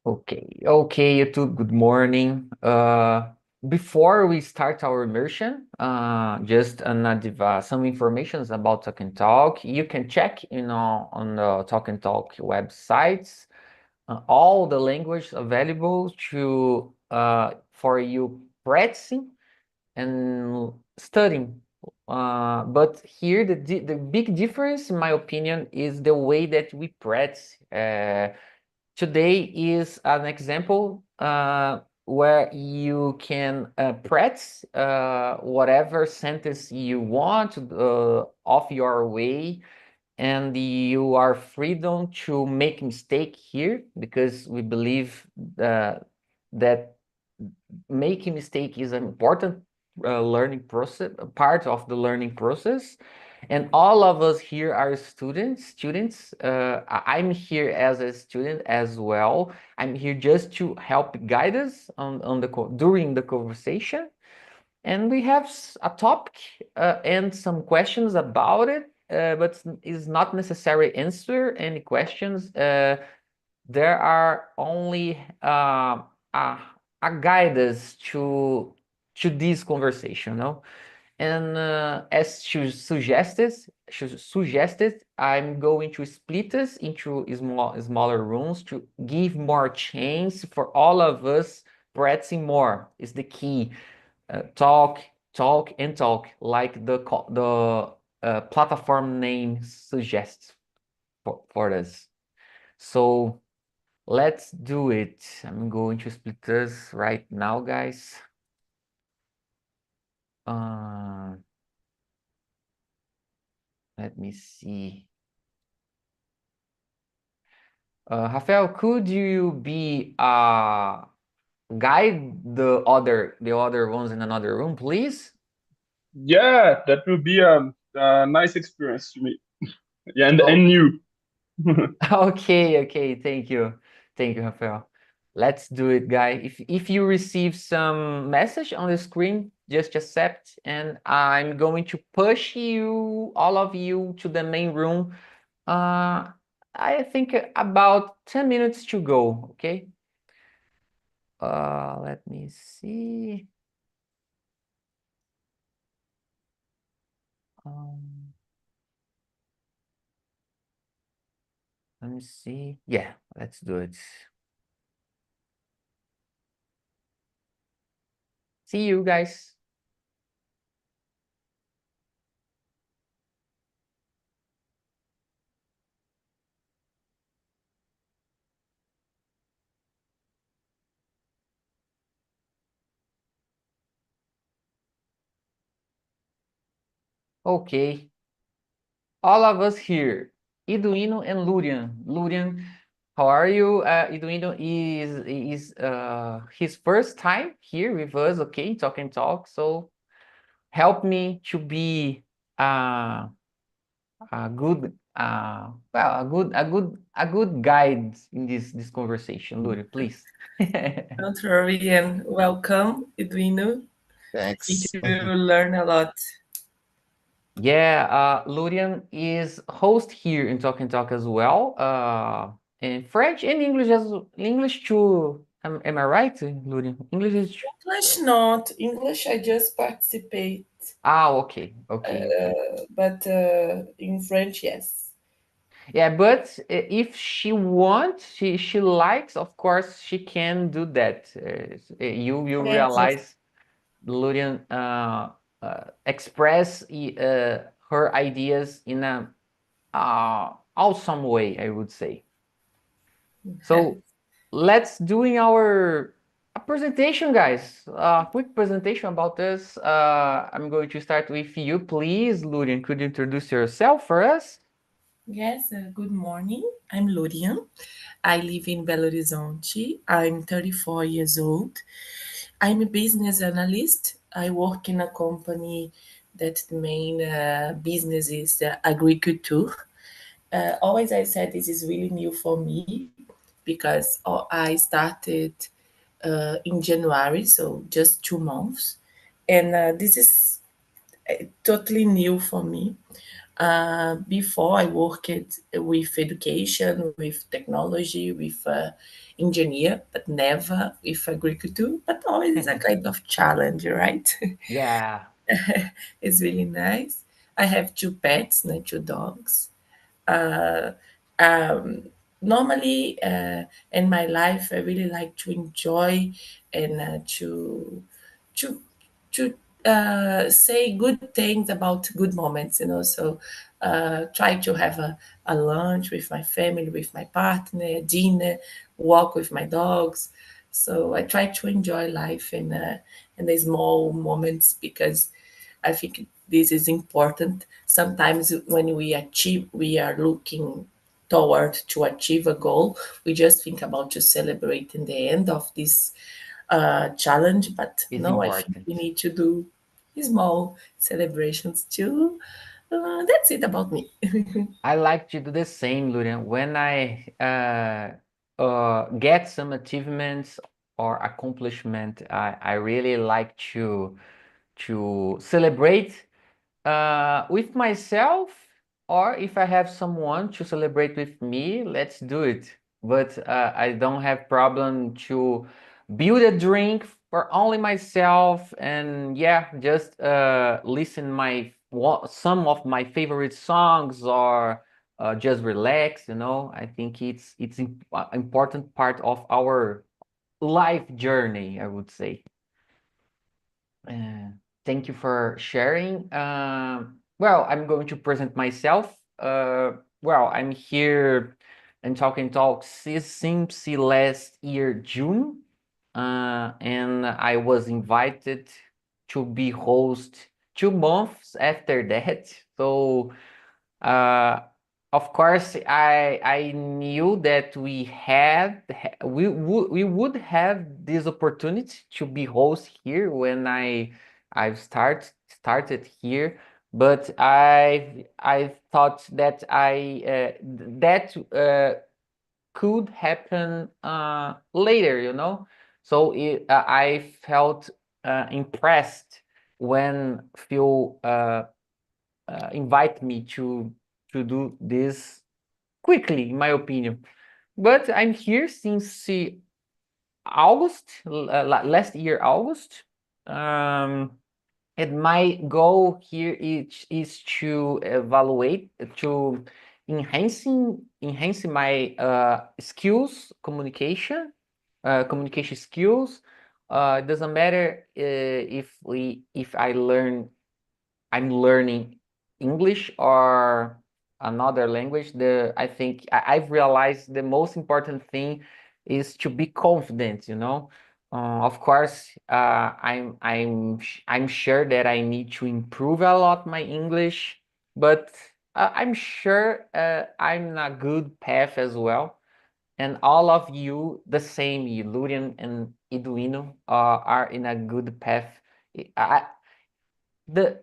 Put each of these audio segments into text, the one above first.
Okay, YouTube, good morning. Before we start our immersion, just some information about Talk and Talk. You can check, on the Talk and Talk websites, all the language available to for you practicing and studying. But here the big difference, in my opinion, is the way that we practice. Today is an example where you can practice whatever sentence you want off your way, and you are freedom to make mistake here because we believe that making mistake is an important learning process, part of the learning process. And all of us here are students. I'm here as a student as well. I'm here just to help guide us during the conversation. And we have a topic and some questions about it, but it's not necessary answer any questions. There are only a guide us to this conversation, no? And as she suggested, I'm going to split us into smaller rooms to give more chance for all of us practicing more. Is the key. Talk, talk, and talk, like the platform name suggests for us. So let's do it. I'm going to split this right now, guys. Let me see. Rafael, could you be guide the other ones in another room, please? Yeah, that will be a nice experience to me. Yeah, Oh, and new. okay. Thank you, Rafael. Let's do it, guy. If you receive some message on the screen, just accept, and I'm going to push all of you, to the main room. I think about 10 minutes to go, okay? Let me see. Um, Let me see. Yeah, let's do it. See you guys. Okay, all of us here. Iduino and Lurian. Lurian, how are you? Iduino is his first time here with us, okay, Talk and Talk. So help me to be uh, a good a good guide in this conversation. Lurian, please. Don't worry and welcome, Edwino. I think Thanks. you will learn a lot. Yeah, Lurian is host here in Talk and Talk as well. In French and English too. Am I right, Lurian? English is. English not. English I just participate. Okay. But in French, yes. Yeah, but if she wants, she likes, of course, she can do that. You Yes, of realize Lurian express her ideas in a awesome way, I would say. So let's doing our a presentation, guys. Quick presentation about this. I'm going to start with you, please. Lurian, could you introduce yourself for us? Yes, good morning. I'm Lorian. I live in Belo Horizonte. I'm 34 years old. I'm a business analyst. I work in a company that the main business is agriculture. Always I said this is really new for me because I started in January, so just 2 months. And this is totally new for me. Before I worked with education, with technology, with engineer, but never with agriculture. But always is a kind of challenge, right? Yeah, It's really nice. I have two pets, two dogs. Uh, um, Normally, in my life, I really like to enjoy and to to say good things about good moments, So try to have a lunch with my family, with my partner, dinner, walk with my dogs. So I try to enjoy life in the small moments because I think this is important. Sometimes when we are looking toward to achieve a goal. We just think about to celebrate in the end of this challenge, but it's no, I think important. we need to do small celebrations too. That's it about me. I like to do the same, Lurian. When I get some achievements or accomplishment, I really like to celebrate with myself, or if I have someone to celebrate with me, let's do it. But I don't have problem to build a drink for only myself, and yeah, just listen some of my favorite songs, or just relax. I think it's important part of our life journey, I would say. Uh, Thank you for sharing. Well, I'm going to present myself. Well, I'm here and talking talks since last year, June, and I was invited to be host 2 months after that. So uh, of course, I knew that we would have this opportunity to be host here when I've started here, but I thought that that could happen later, So I felt impressed when Phil invite me to do this quickly, in my opinion. But I'm here since August, last year, August. Um, and my goal here is to evaluate, to enhancing my skills, communication skills. It doesn't matter if I'm learning English or another language. I think I've realized the most important thing is to be confident. Of course, I'm sure that I need to improve a lot my English, but I'm sure I'm in a good path as well. And all of you, the same, you, Lurian and Eduino, are in a good path. The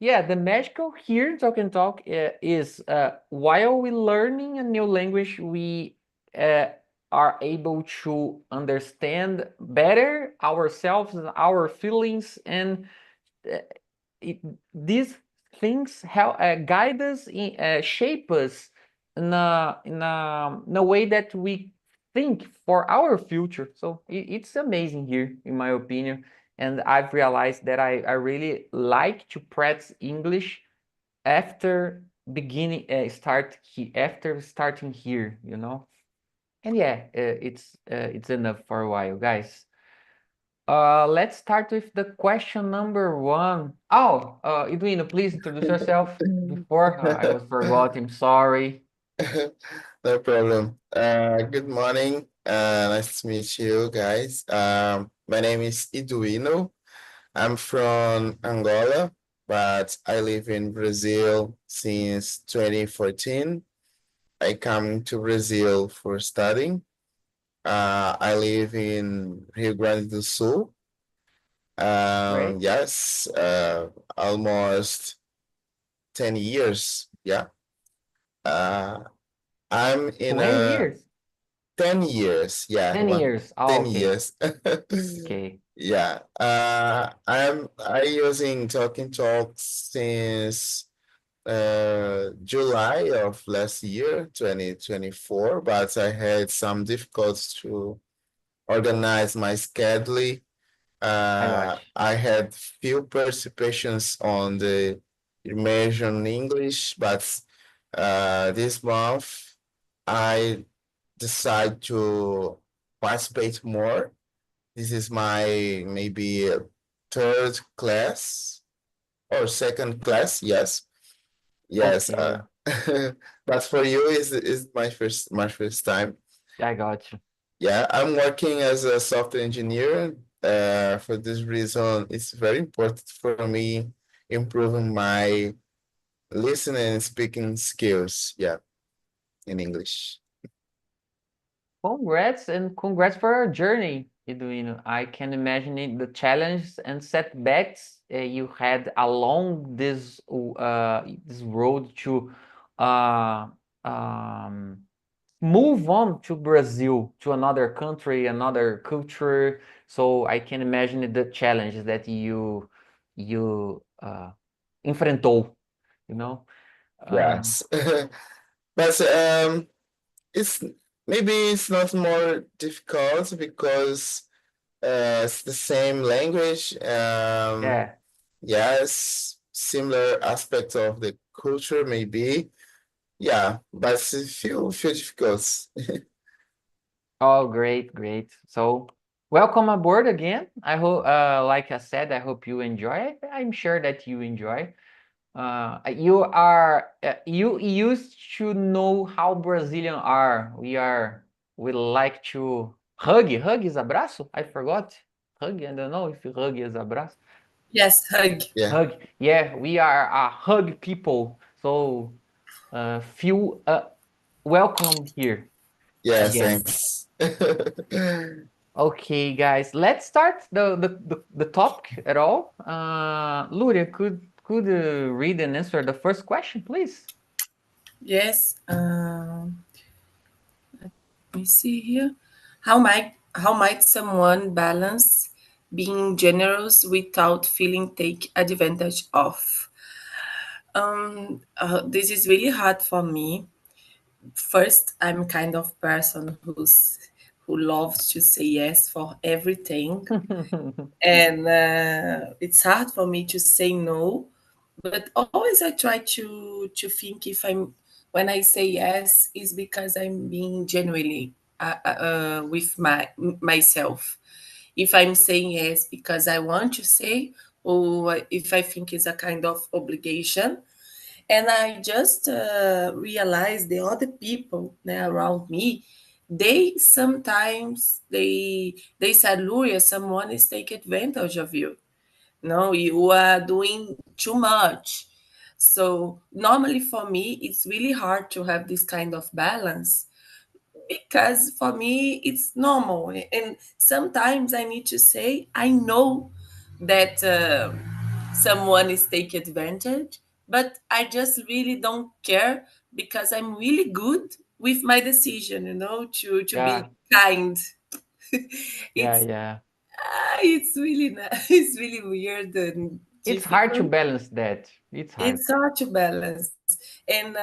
yeah, the magical here in Talk and Talk is while we learning a new language, we uh, are able to understand better ourselves and our feelings, and uh, it, these things help guide us, shape us in a way that we think for our future. So it's amazing here, in my opinion. And I've realized that I really like to practice English after after starting here. And yeah, it's enough for a while, guys. Let's start with the question number one. Oh, Edwina, please introduce yourself before I was forgot. I'm sorry. No problem. Good morning. Nice to meet you guys. My name is Iduino. I'm from Angola, but I live in Brazil since 2014. I come to Brazil for studying. I live in Rio Grande do Sul. Great. Yes, almost 10 years. Yeah. Uh, I'm in 20 a years. 10 years. Yeah, 10 years. Oh, 10 okay. years. Okay. Yeah. I using Talking Talk since July of last year, 2024, but I had some difficulties to organize my schedule. I got you. I had few participations on the immersion English, but this month I decide to participate more. This is my maybe third class or second class. Yes, yes. Okay, But for you is my first time. I got you. Yeah, I'm working as a software engineer. For this reason, it's very important for me improving my listening and speaking skills. Yeah, in English. Congrats and congrats for your journey, Eduino. I can imagine the challenges and setbacks you had along this road to uh, um, move on to Brazil, to another country, another culture. So I can imagine the challenges that you enfrentou, you know. Yes. But it's maybe it's not more difficult because it's the same language. Yeah. Yes, similar aspects of the culture maybe. Yeah, but it's a few difficult. Oh, great, great. So, welcome aboard again. I hope, like I said, I hope you enjoy it. I'm sure that you enjoy. You used to know how Brazilian are. We like to hug. Hug is abraço? I forgot. Hug, I don't know if hug is abraço. Yes, hug. Yeah, Hug. Yeah, we are a hug people. So, feel welcome here yeah, again. thanks. Okay, guys, let's start the topic at all. Luria, could read and answer the first question, please? Yes. Let me see here. How might someone balance being generous without feeling take advantage of? This is really hard for me. First, I'm kind of person who loves to say yes for everything, and it's hard for me to say no. But always I try to think if I'm when I say yes is because I'm being genuinely with myself. If I'm saying yes because I want to say, or if I think it's a kind of obligation. And I just realized the other people around me, they sometimes they said, Luria, someone is taking advantage of you. No, you are doing too much. So normally for me, it's really hard to have this kind of balance because for me it's normal. And sometimes I need to say, I know that someone is taking advantage, but I just really don't care because I'm really good with my decision, to Yeah, be kind. yeah, it's yeah. it's really it's really weird and It's hard to difficult. balance that. It's hard. It's hard to balance, and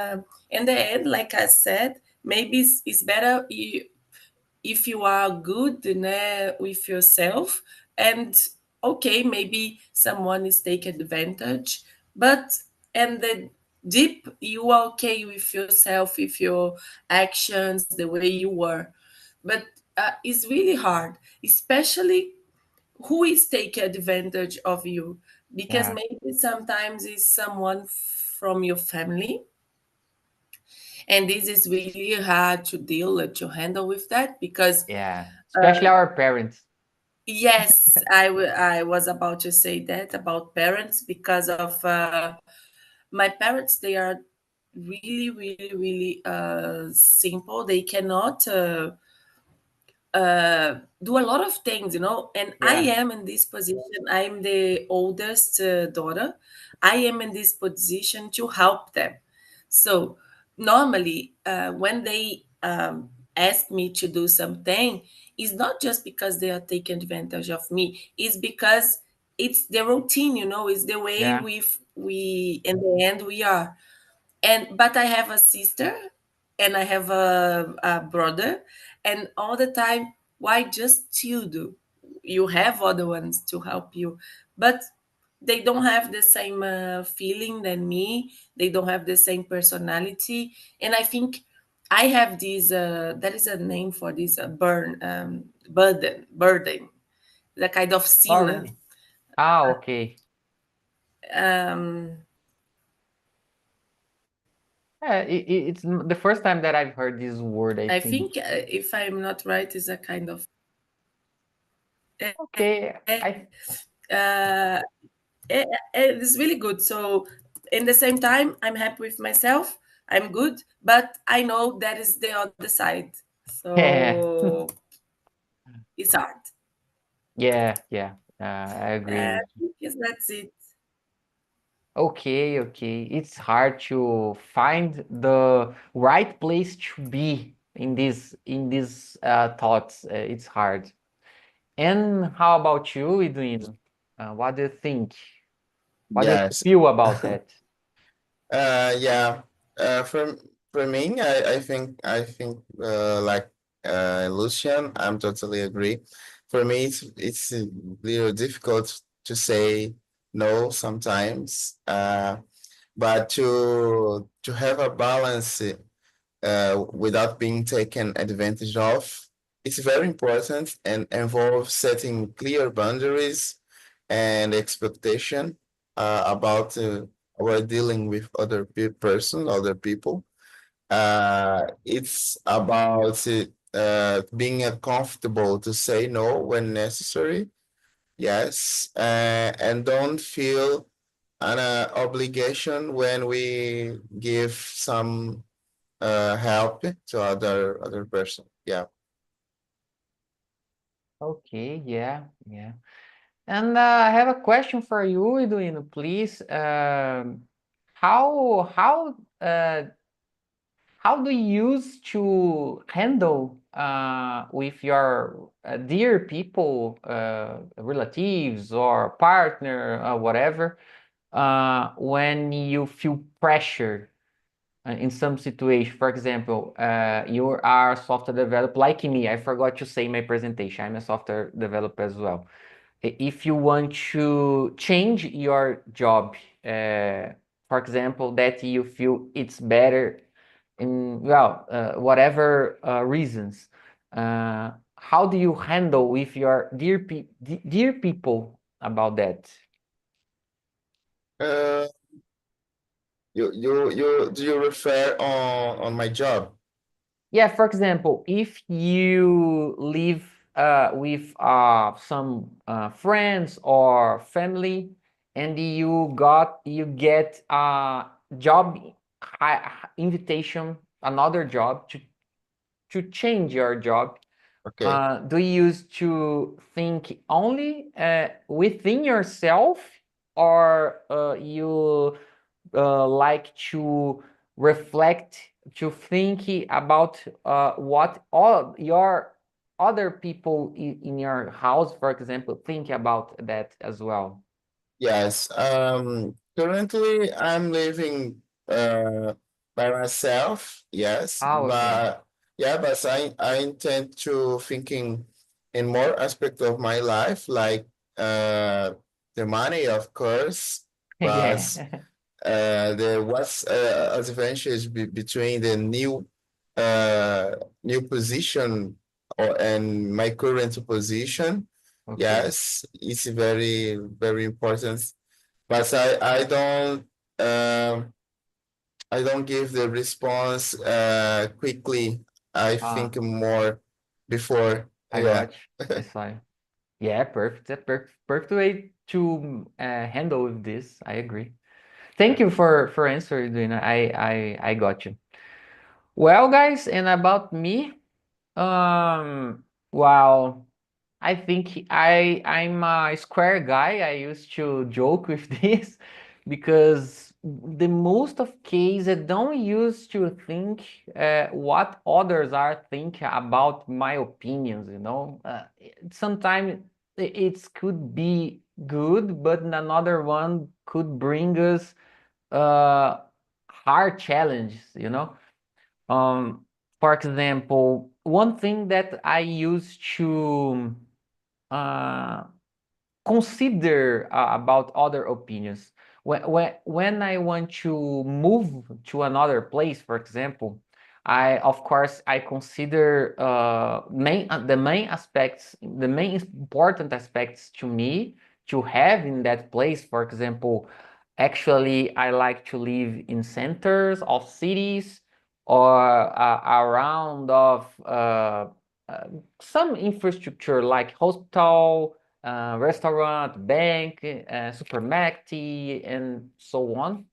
in the end, like I said, maybe it's better if you are good, with yourself, and okay, maybe someone is taking advantage, but and the deep you are okay with yourself, with your actions, the way you were. But it's really hard, especially who is taking advantage of you, because Yeah, maybe sometimes it's someone from your family, and this is really hard to deal to handle with that because yeah. Especially our parents. yes, I was about to say that about parents because of my parents. They are really, really, really simple. They cannot do a lot of things, and I Yeah, am in this position. I'm the oldest daughter. I am in this position to help them. So normally, when they ask me to do something, it's not just because they are taking advantage of me. It's because it's the routine, it's the way yeah, we in the end we are. But I have a sister and I have a brother, and all the time, why just you do? You have other ones to help you, but they don't have the same feeling than me. They don't have the same personality, and I think I have this. There is a name for this burden, the kind of Oh, sin. really? Ah, okay. Um, Yeah, it's the first time that I've heard this word, I I think. think, if I'm not right, is a kind of. Okay, Uh, it's really good. So, in the same time, I'm happy with myself. I'm good, but I know that is the other side. yeah, So it's hard. yeah. I agree I with you. think that's it. Okay, okay. It's hard to find the right place to be in these thoughts. It's hard. And how about you, Edwin? What do you think? What do you Yes. feel about that? Yeah. For me, I think like Lucian, I'm totally agree. For me, it's a little difficult to say no sometimes. But to have a balance without being taken advantage of, it's very important and involves setting clear boundaries and expectation about our dealing with other people. It's about being comfortable to say no when necessary. Yes, and don't feel an obligation when we give some help to other person. Yeah. Okay, yeah. And I have a question for you, Edwin, please. How how do you use to handle with your dear people, relatives or partner, whatever, when you feel pressure in some situation? For example, you are a software developer like me. I forgot to say in my presentation. I'm a software developer as well. If you want to change your job, for example, that you feel it's better in, well, whatever reasons, how do you handle with your dear people about that? Uh, you do you refer on my job? Yeah, for example, if you live with some friends or family, and you get a job invitation, another job to change your job, Okay. do you use to think only within yourself, or you like to reflect, to think about what all your other people in your house, for example, think about that as well? Yes. Currently I'm living by myself. Yes, Ah, okay. but yeah, but I intend to thinking in more aspect of my life, like the money, of course, but Yeah. the what's advantage between the uh new position and my current position. Okay. Yes, it's very important, but I don't give the response quickly. I Ah, think more before. I Yeah. got you. I saw you. Yeah, perfect. That's perfect way to handle with this. I agree. Thank you for answering, Duina. I got you. Well, guys, and about me, well, I think I'm a square guy. I used to joke with this because the most of case I don't use to think what others are thinking about my opinions, you know. Sometimes it could be good, but another one could bring us uh hard challenges, you know. For example, one thing that I used to consider about other opinions when I want to move to another place, for example, of course I consider the main aspects, the main important aspects to me to have in that place. For example, actually I like to live in centers of cities or around of some infrastructure like hospital, restaurant, bank, supermarket, and so on.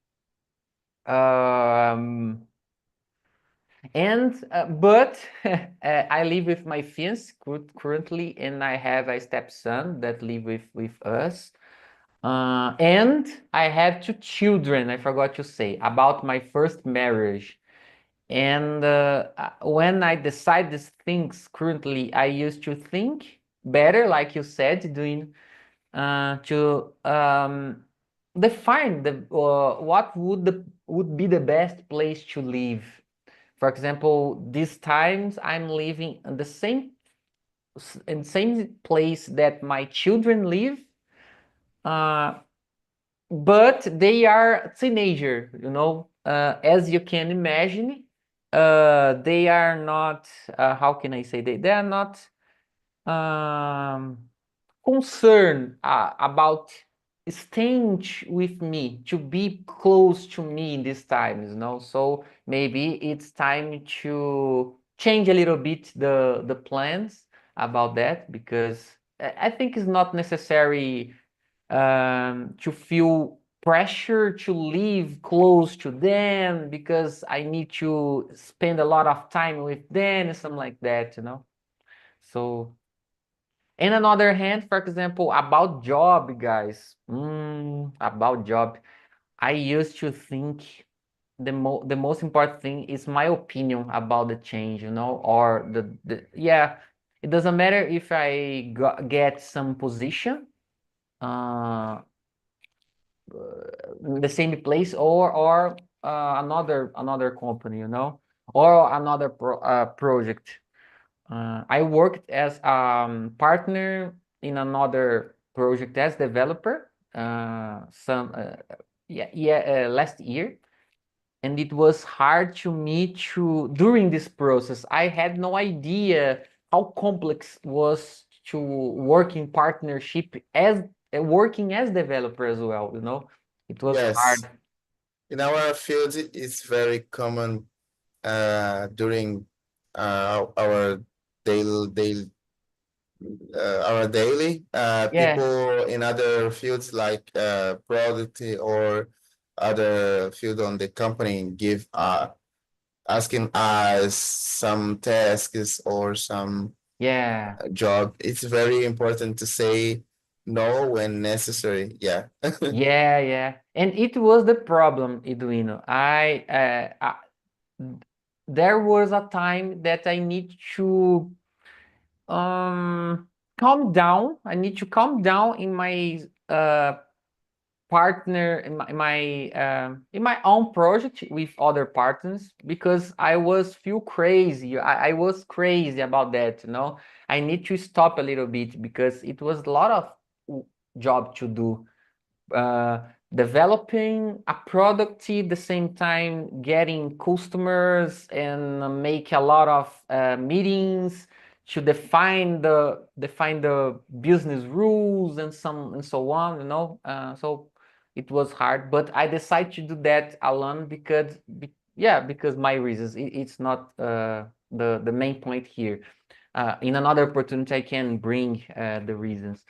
But I live with my fiance currently, and I have a stepson that live with us. And I have 2 children. I forgot to say about my first marriage. And when I decide these things currently, I used to think better, like you said, doing to define what would be the best place to live. For example, these times I'm living in the same place that my children live, but they are teenager, you know. As you can imagine, they are not. How can I say they are not concerned about staying with me, to be close to me in these times, you know. So maybe it's time to change a little bit the plans about that, because I think it's not necessary to feel pressure to live close to them because I need to spend a lot of time with them and something like that, you know. So, in another hand, for example, about job, guys, about job, I used to think the most important thing is my opinion about the change, you know, or yeah, it doesn't matter if I get some position in the same place or another company, you know, or another project. I worked as partner in another project as developer last year, and it was hard to me to during this process. I had no idea how complex was to work in partnership as working as developer as well. You know, it was Yes. hard. In our field, it's very common during our daily Yeah, people in other fields like product or other field on the company give asking us some tasks or some yeah. job. It's very important to say no when necessary. Yeah. Yeah, yeah. And it was the problem, Eduino. There was a time that I need to calm down. I need to calm down in my partner in my own project with other partners, because I was feel crazy. I was crazy about that, you know. I need to stop a little bit because it was a lot of job to do, uh, developing a product at the same time getting customers and make a lot of meetings to define the business rules and so on, you know. So it was hard, but I decided to do that alone because my reasons. It's not the main point here. In another opportunity I can bring the reasons.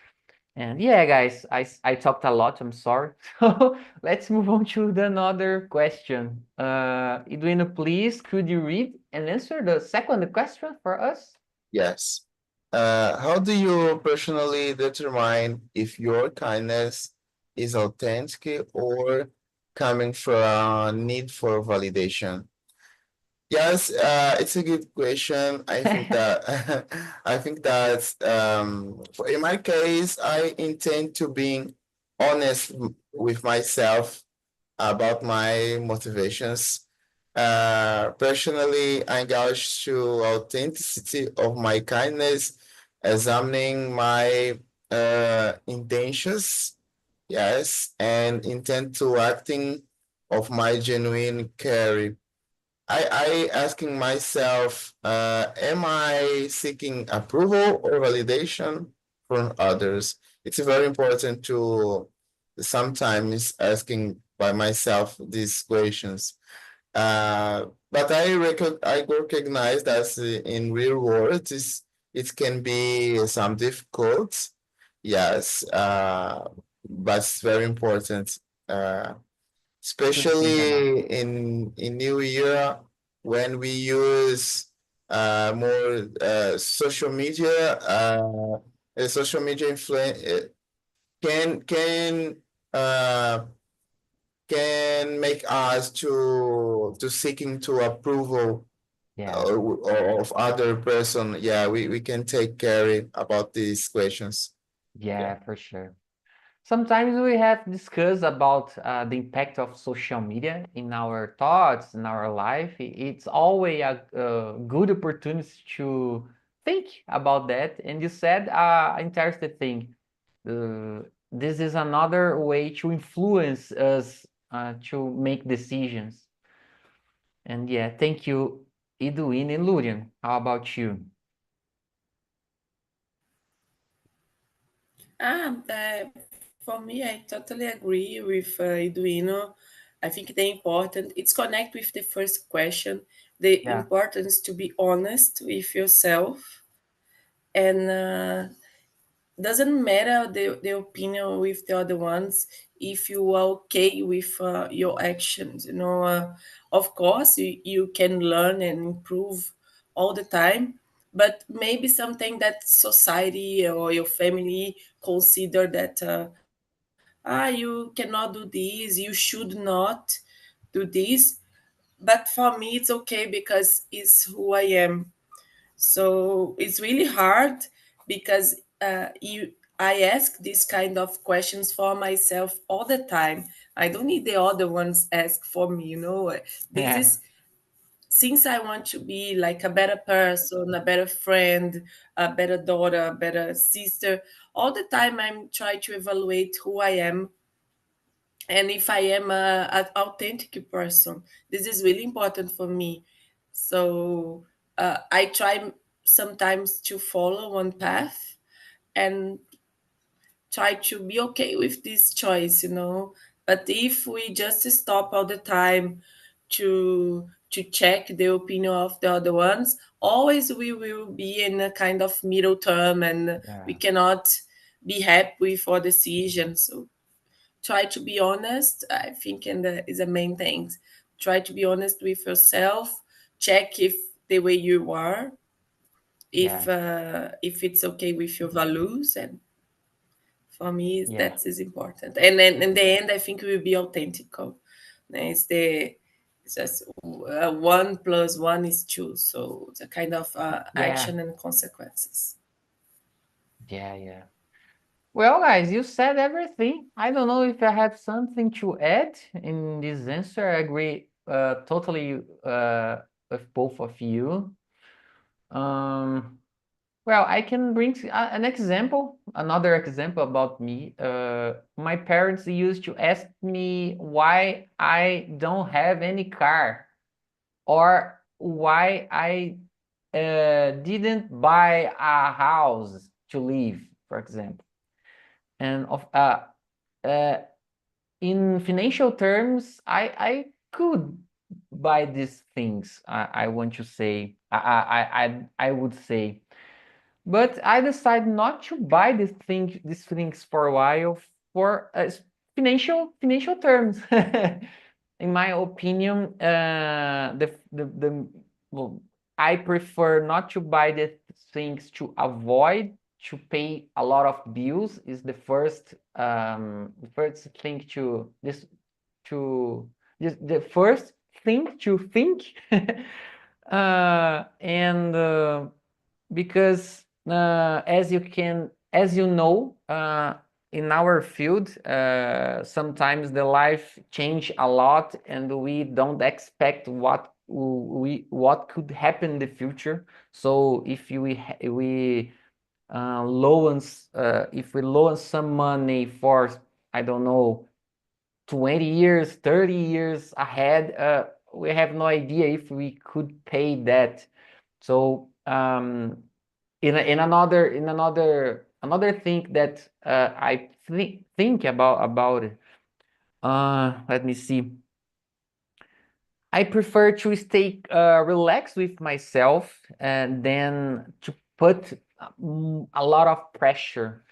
And yeah, guys, I talked a lot. I'm sorry. So let's move on to the another question. Edwina, please, could you read and answer the second question for us? Yes. How do you personally determine if your kindness is authentic or coming from a need for validation? Yes, it's a good question. I think that I think that in my case, I intend to being honest with myself about my motivations. Personally, I gauge to authenticity of my kindness, examining my intentions, yes, and intent to acting of my genuine care. I asking myself, am I seeking approval or validation from others? It's very important to sometimes asking by myself these questions. But I recognize that in real world, it can be some difficult. Yes, but it's very important. To think about. Especially in new year when we use more social media influence can uh, can make us to seeking to approval Yeah. of other person. Yeah, we can take care about these questions. Yeah, for sure. Sometimes we have discussed about the impact of social media in our thoughts, in our life. It's always a good opportunity to think about that. And you said interesting thing. This is another way to influence us to make decisions. And yeah, thank you, Edwin and Lurian. How about you? For me, I totally agree with Eduino. I think it's connect with the first question, the Yeah, importance to be honest with yourself and doesn't matter the opinion with the other ones if you are okay with your actions. Of course, you can learn and improve all the time, but maybe something that society or your family consider that you cannot do this, you should not do this. But for me, it's okay because it's who I am. So it's really hard because I ask these kind of questions for myself all the time. I don't need the other ones ask for me. This yeah, is since I want to be like a better person, a better friend, a better daughter, a better sister. All the time I'm trying to evaluate who I am and if I am an authentic person. This is really important for me. So I try sometimes to follow one path and try to be okay with this choice. But if we just stop all the time to check the opinion of the other ones, always we will be in a kind of middle term and we yeah, cannot be happy with our decisions. So try to be honest, I think, and is the main thing. Try to be honest with yourself. Check if the way you are, yeah, if it's okay with your values, and for me yeah, that is important. And then in the end, I think we will be authentic. It's just 1 plus 1 is 2, so it's a kind of yeah, action and consequences. yeah. Well, guys, you said everything. I don't know if I have something to add in this answer. I agree totally with both of you. Um, well, I can bring an example, another example about me. My parents used to ask me why I don't have any car or why I didn't buy a house to live, for example. And uh, in financial terms, I could buy these things. I want to say, I would say, but I decided not to buy these things for a while for financial terms. In my opinion, well, I prefer not to buy the things to avoid to pay a lot of bills. Is the first thing to this to this, the first thing to think. And because as you know, in our field, sometimes the life change a lot, and we don't expect what could happen in the future. So if we loan some money for, I don't know, 20 years, 30 years ahead, we have no idea if we could pay that. So another thing that I think about it. Let me see. I prefer to stay relaxed with myself and then to put a lot of pressure.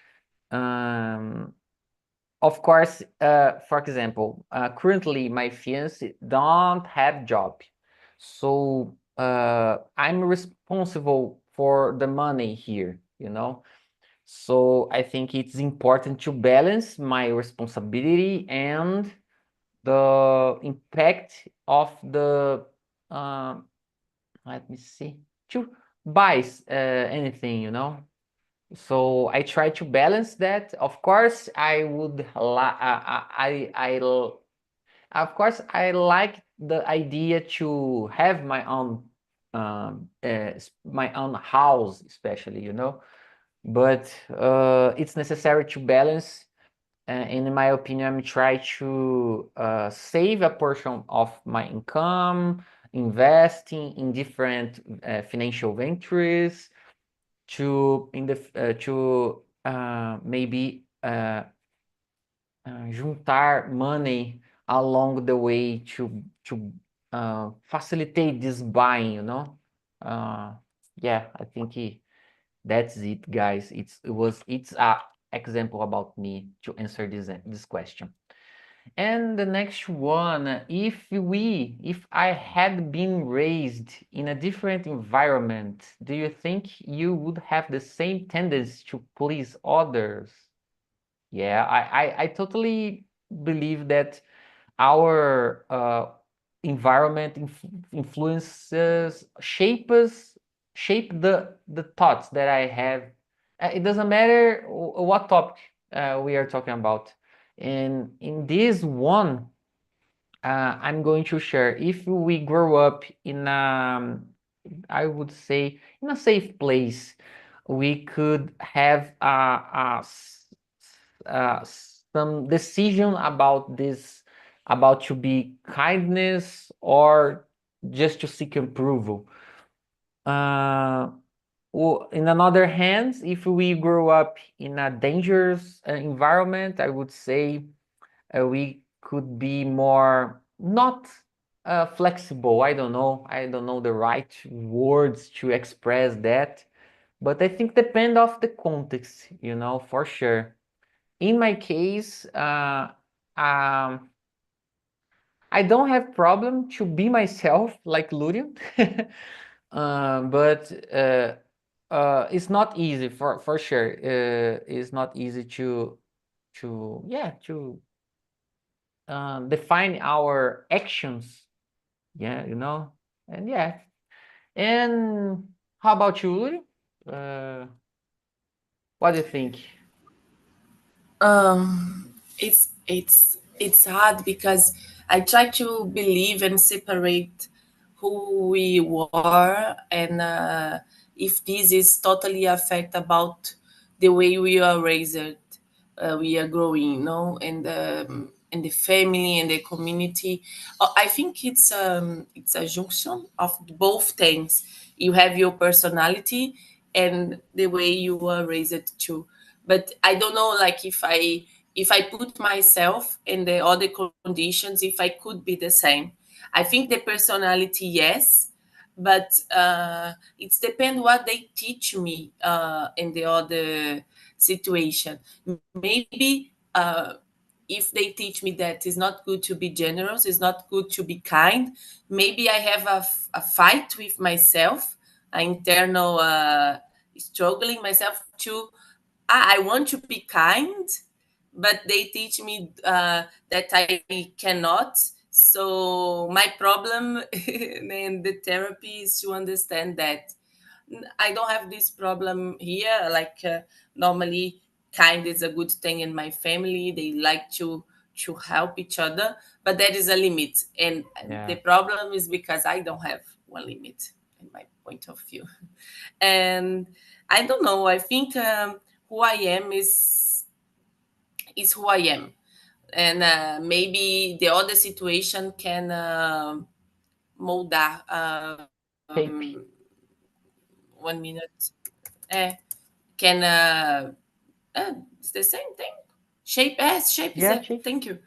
Of course, for example, currently my fiance don't have job, so I'm responsible for the money here, you know. So I think it's important to balance my responsibility and the impact of the let me see, to buy anything, you know. So I try to balance that. Of course, I would of course I like the idea to have my own house, especially, you know. But it's necessary to balance. In my opinion, I try to save a portion of my income, investing in different financial ventures, to maybe juntar money along the way to facilitate this buying, you know. Yeah, I think that's it, guys. It's a example about me to answer this question. And the next one, if I had been raised in a different environment, do you think you would have the same tendency to please others? Yeah, I totally believe that our environment influences, shape the thoughts that I have. It doesn't matter what topic we are talking about. And in this one, I'm going to share, if we grow up in I would say, in a safe place, we could have some decision about this, about to be kindness or just to seek approval. In another hand, if we grow up in a dangerous environment, I would say we could be more not flexible. I don't know the right words to express that, but I think depend of the context, you know, for sure. In my case, I don't have problem to be myself like Lurian, but it's not easy for sure. It's not easy to define our actions. Yeah, you know, and yeah. And how about you, Luri? What do you think? It's hard because I try to believe and separate who we were, and if this is totally affect about the way we are raised, we are growing, you know, and the family and the community. I think it's a junction of both things. You have your personality and the way you are raised too. But I don't know, like if I put myself in the other conditions, if I could be the same. I think the personality, yes, but it's depend what they teach me in the other situation. Maybe if they teach me that it's not good to be generous, it's not good to be kind, maybe I have a fight with myself, an internal struggling myself to, I want to be kind, but they teach me that I cannot. So my problem in the therapy is to understand that I don't have this problem here. Like normally, kind is a good thing in my family. They like to help each other, but there is a limit, and the problem is because I don't have one limit in my point of view. And I don't know. I think who I am is who I am, and maybe the other situation can moldar. Shape. 1 minute. Can it's the same thing. Shape. Shape is Yeah, it. shape. Thank you.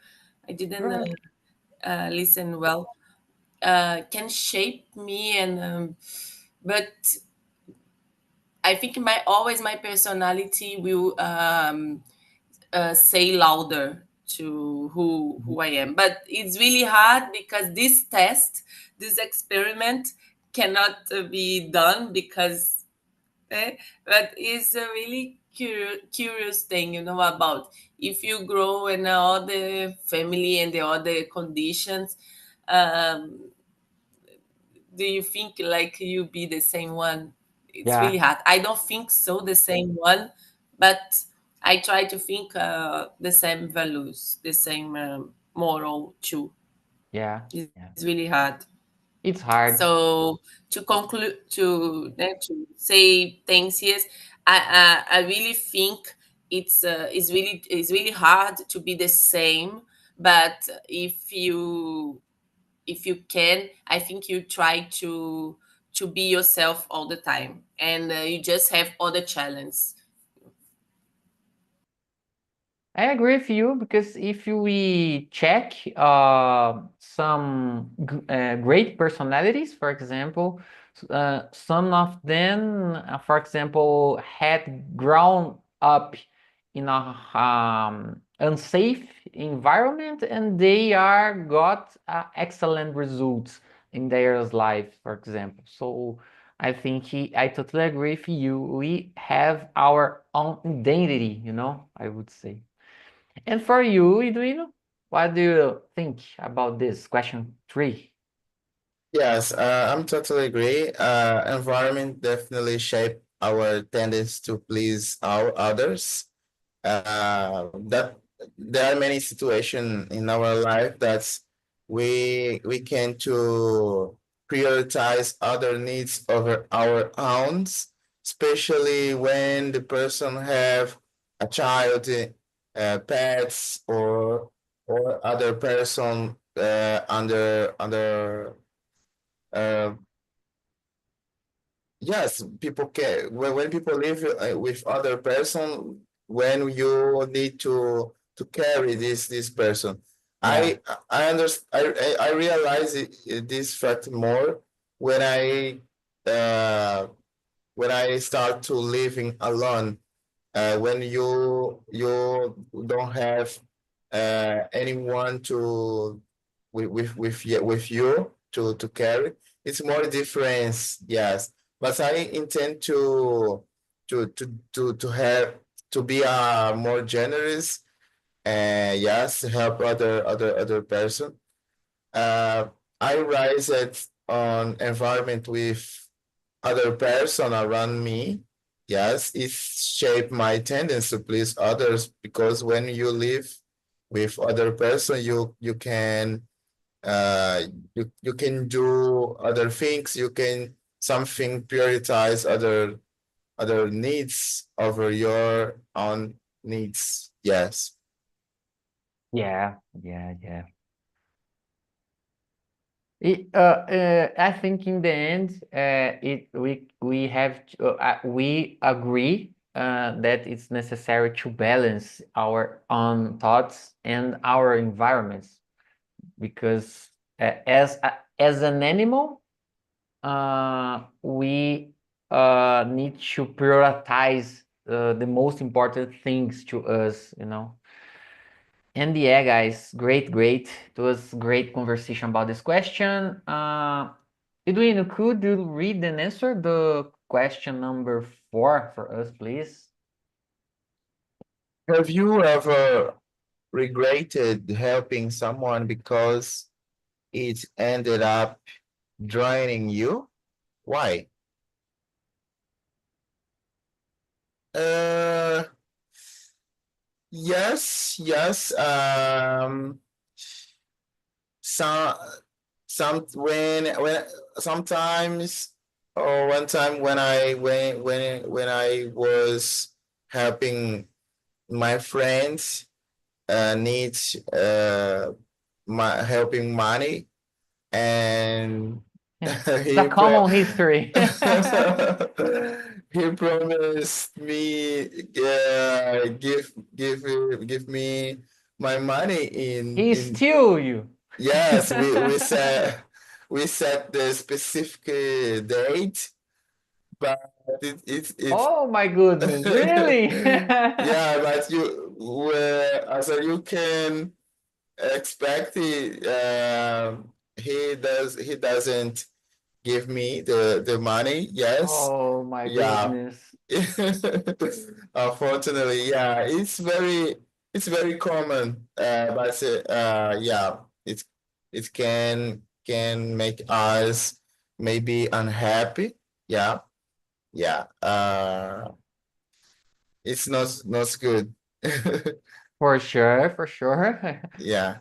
I didn't Right. listen well. Can shape me, and but I think my personality will say louder to who I am. But it's really hard because this experiment cannot be done because but it's a really curious thing, about if you grow in other family and the other conditions. Um, do you think like you be the same one? It's really Yeah, hard. I don't think so, the same one, but I try to think the same values, the same moral too. yeah, yeah. It's really hard. It's hard. So to conclude, to say things here, I really think it's really hard to be the same. But if you can, I think you try to be yourself all the time, and you just have other challenges. I agree with you because if we check some great personalities, for example, some of them, for example, had grown up in a unsafe environment and they are got excellent results in their life, for example. So I think I totally agree with you. We have our own identity, I would say. And for you, Eduino, what do you think about this question 3? Yes, I'm totally agree. Environment definitely shape our tendency to please our others. That there are many situations in our life that we can to prioritize other needs over our own, especially when the person have a child, pets, or other person under uh, yes, people can when people live with other person, when you need to carry this person. Yeah, I understand. I realize this fact more when uh when I start to living alone. When you don't have anyone to with you to carry, it's more difference, yes. But I intend to have to be more generous and yes, help other person. uh I rise at on environment with other person around me. Yes, it shaped my tendency to please others because when you live with other person, you can uh you can do other things. You can something prioritize other needs over your own needs. Yes. yeah, yeah, yeah. I think in the end, we have we agree that it's necessary to balance our own thoughts and our environments because as an animal, we need to prioritize the most important things to us. And yeah, guys, great, great. It was great conversation about this question. Edwin, could you read and answer the question number 4 for us, please? Have you ever regretted helping someone because it ended up draining you? Why? Uh, Yes, yes. Some when sometimes, or one time when I was helping my friends needs my helping money, and Yeah. It's a he pro common history. he promised me give me my money He in steal you. yes, we set the specific date, but it Oh my goodness, really? yeah, but you can expect it, he doesn't give me the money. Yes, Oh my yeah. goodness. Unfortunately, yeah, it's very common. But yeah, it can make us maybe unhappy. Yeah, yeah. It's not good. For sure, for sure. Yeah.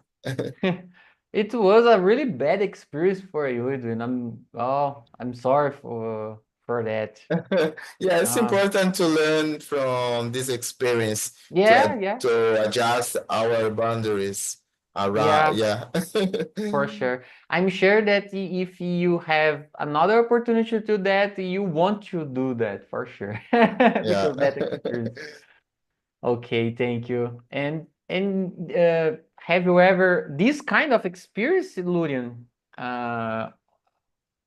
It was a really bad experience for you, Edwin. I'm sorry for that. Yeah, it's Uh, important to learn from this experience yeah, yeah, to adjust our boundaries around. yeah, Yeah. for sure. I'm sure that if you have another opportunity to do that, you want to do that for sure. Yeah. Because that experience. Okay, thank you. And have you ever this kind of experience, Lurian? Uh,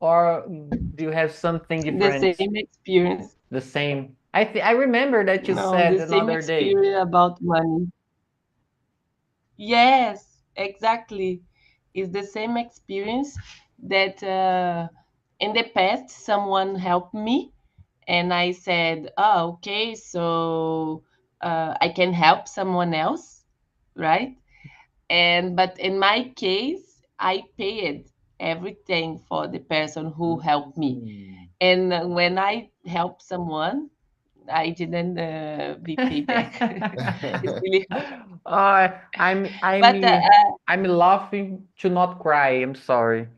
or do you have something The different? same experience. The same. I remember that you No, said the same another day. experience about money. Yes, exactly. It's the same experience that in the past someone helped me, and I said, "Oh, okay, so I can help someone else, right?" And but in my case, I paid everything for the person who helped me. Mm. And when I help someone, I didn't be paid back. It's really hard. Oh, But I'm laughing to not cry. I'm sorry.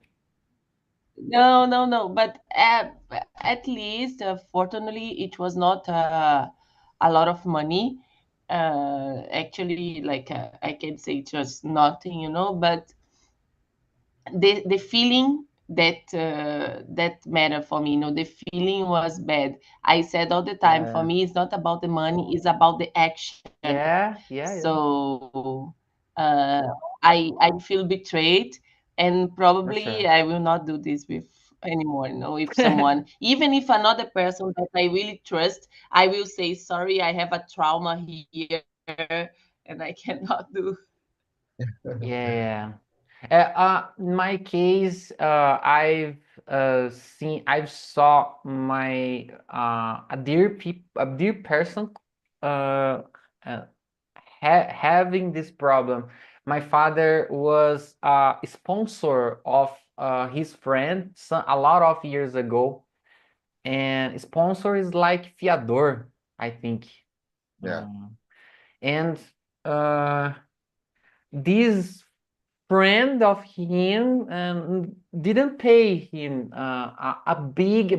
no, no, no. But at least, fortunately, it was not a lot of money. Actually, like I can say just nothing, But the feeling that mattered for me, the feeling was bad. I said all the time, for Yeah, me, it's not about the money; it's about the action. yeah, yeah, yeah, So I feel betrayed, and for probably sure. I will not do this with anymore. With someone, even if another person that I really trust, I will say sorry. I have a trauma here, and I cannot do. Yeah. In my case, I've saw my a dear person uh, uh having this problem. My father was a sponsor of his friend a lot of years ago, and sponsor is like fiador, I think. Yeah. And uh, this friend of him didn't pay him a big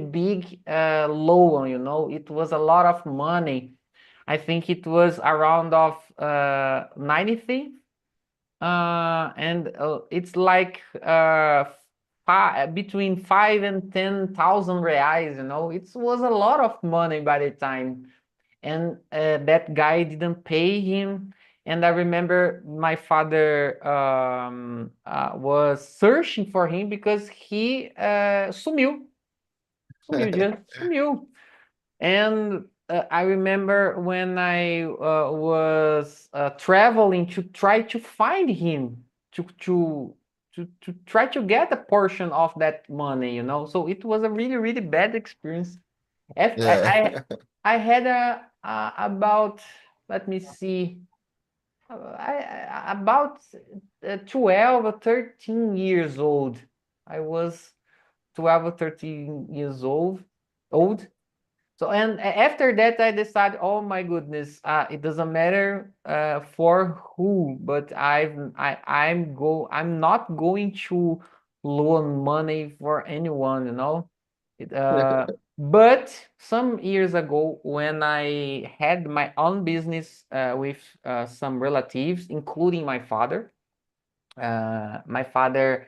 loan, it was a lot of money. I think it was around of 90, and it's like between 5 and 10,000 reais, it was a lot of money by the time. And that guy didn't pay him. And I remember my father was searching for him because he sumiu. And I remember when I was traveling to try to find him to try to get a portion of that money, So it was a really, really bad experience. If Yeah. I had about, let me see, about 12 or 13 years old. I was 12 or 13 years old. So and after that, I decided, oh my goodness, it doesn't matter for who, but I'm not going to loan money for anyone, you know. But some years ago, when I had my own business with some relatives, including my father, my father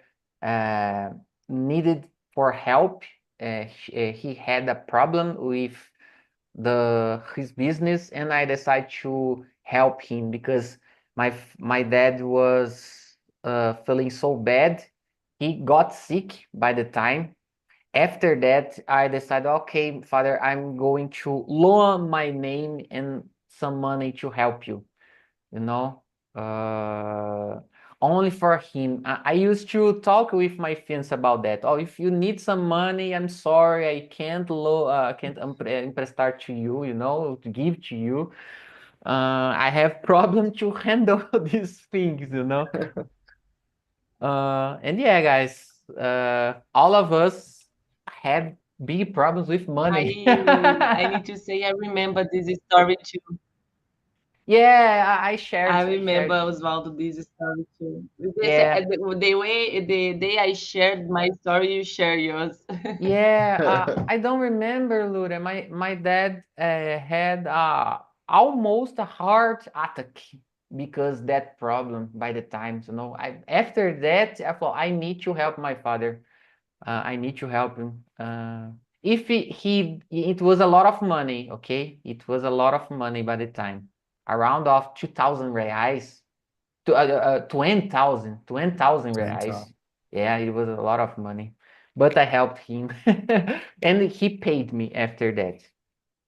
needed for help. He had a problem with his business, and I decided to help him because my dad was feeling so bad. He got sick by the time. After that, I decided, okay, father, I'm going to loan my name and some money to help you, you know, uh, only for him. I used to talk with my friends about that. Oh, if you need some money, I'm sorry, I can't emprestar to you, you know, to give to you. I have problem to handle these things, you know. And yeah, guys, all of us have big problems with money. I need to say I remember this story too. Yeah, I I shared. remember, Osvaldo, this story too. Yeah. The day I shared my story, you share yours. Yeah, I don't remember, Lura. My dad had almost a heart attack because that problem by the time, you know. After that, I thought I need to help my father. I need to help him. If it was a lot of money, okay? It was a lot of money by the time, around of 2,000 reais, to 20,000 reais. Yeah, it was a lot of money, but I helped him, and he paid me after that.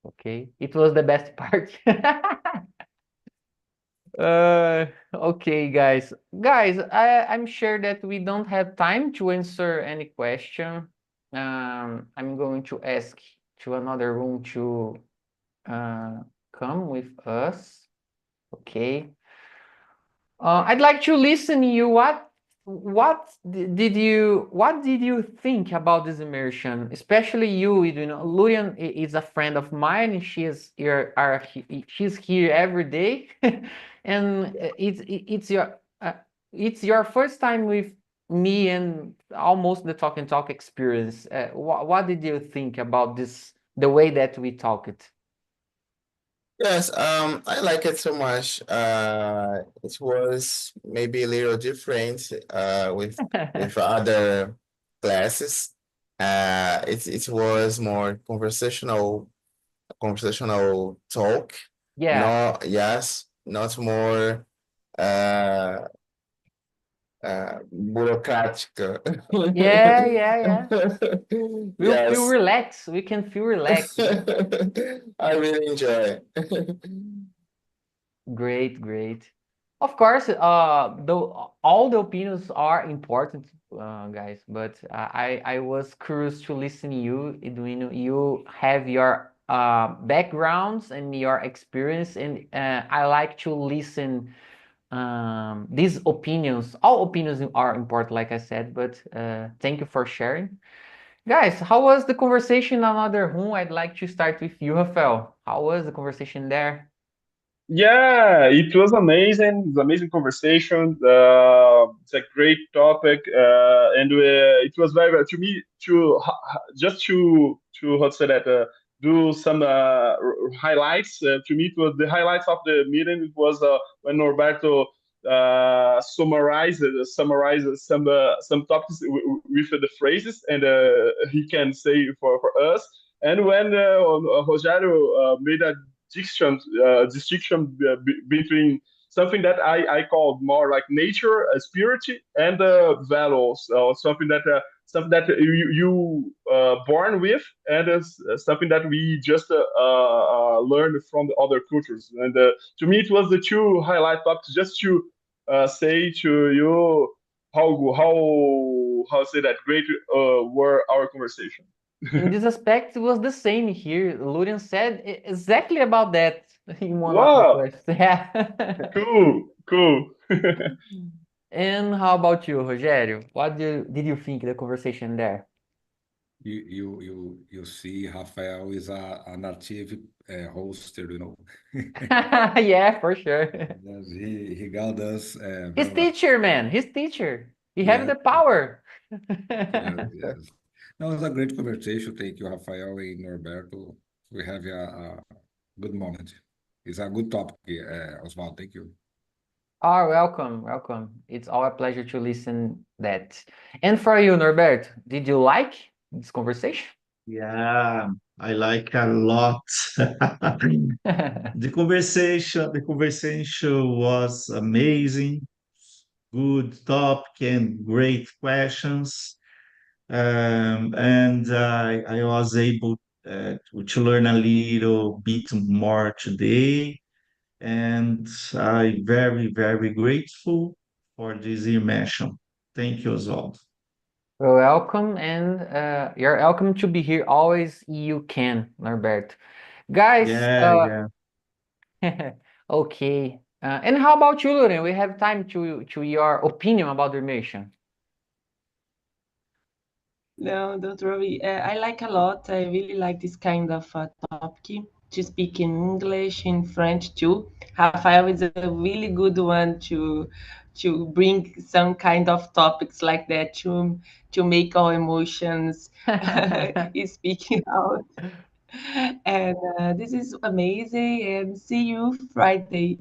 Okay, it was the best part. Okay, guys. I'm sure that we don't have time to answer any question. I'm going to ask to another room to come with us. Okay. I'd like to listen to you. What did you think about this immersion? Especially you know, Lurian is a friend of mine, and she's here every day, and it's your first time with me and almost the talk and talk experience. What did you think about this? The way that we talk it? Yes, I like it so much. It was maybe a little different with other classes. It was more conversational talk. Yeah. No, yes, not more uh burocrática. Yeah, yeah, yeah. We'll feel Yes. relaxed. We can feel relaxed. I really enjoy. Great, great. Of course, all the opinions are important, guys. But I was curious to listen to you, Edwino. You have your backgrounds and your experience, and I like to listen these opinions. All opinions are important, like I said. But thank you for sharing. Guys, how was the conversation in another room? I'd like to start with you, Rafael. How was the conversation there? Yeah, it was amazing. It's amazing conversation. It's a great topic, and it was very to me to just to how to say that do some highlights. To me, it was the highlights of the meeting. It was when Norberto summarizes some topics with the phrases, and he can say for us. And when Rogério made a distinction between something that I call more like nature, spirit, and values, or something that you born with, and something that we just learn from the other cultures. And to me, it was the two highlight topics just to say to you how say that great were our conversation. In this aspect, it was the same here. Lurian said exactly about that in one of the Wow, questions. Yeah. cool. And how about you, Rogério? What did you think the conversation there? you see Rafael is a native hoster, Yeah, for sure. Yes, he got us His very well. teacher, man. His teacher. He have Yeah, the power. yes. No, it was a great conversation. Thank you, Rafael and Norberto. We have a good moment. It's a good topic, Oswald. Thank you. Oh, welcome, welcome. It's all a pleasure to listen that. And for you, Norbert, did you like this conversation? Yeah, I like a lot. The conversation was amazing, good topic and great questions. And I was able to learn a little bit more today. And I'm very, very grateful for this immersion. Thank you, Oswald. Well, welcome, and you're welcome to be here always you can, Norbert. Guys, Yeah, yeah. okay. And how about you, Loren? We have time to your opinion about the mission. No, don't worry. I like a lot. I really like this kind of topic to speak in English, in French too. Rafael is a really good one to bring some kind of topics like that to make our emotions speaking out. And this is amazing. And see you Friday.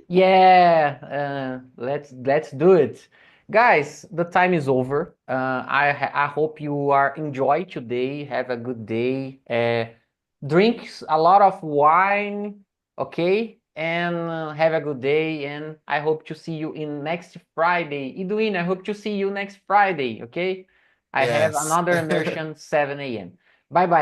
Yeah, let's do it. Guys, the time is over. I hope you are enjoy today. Have a good day. Drink a lot of wine, okay? And have a good day. And I hope to see you in next Friday. Edwin, I hope to see you next Friday, okay? I have Yes. another immersion 7 a.m. Bye bye.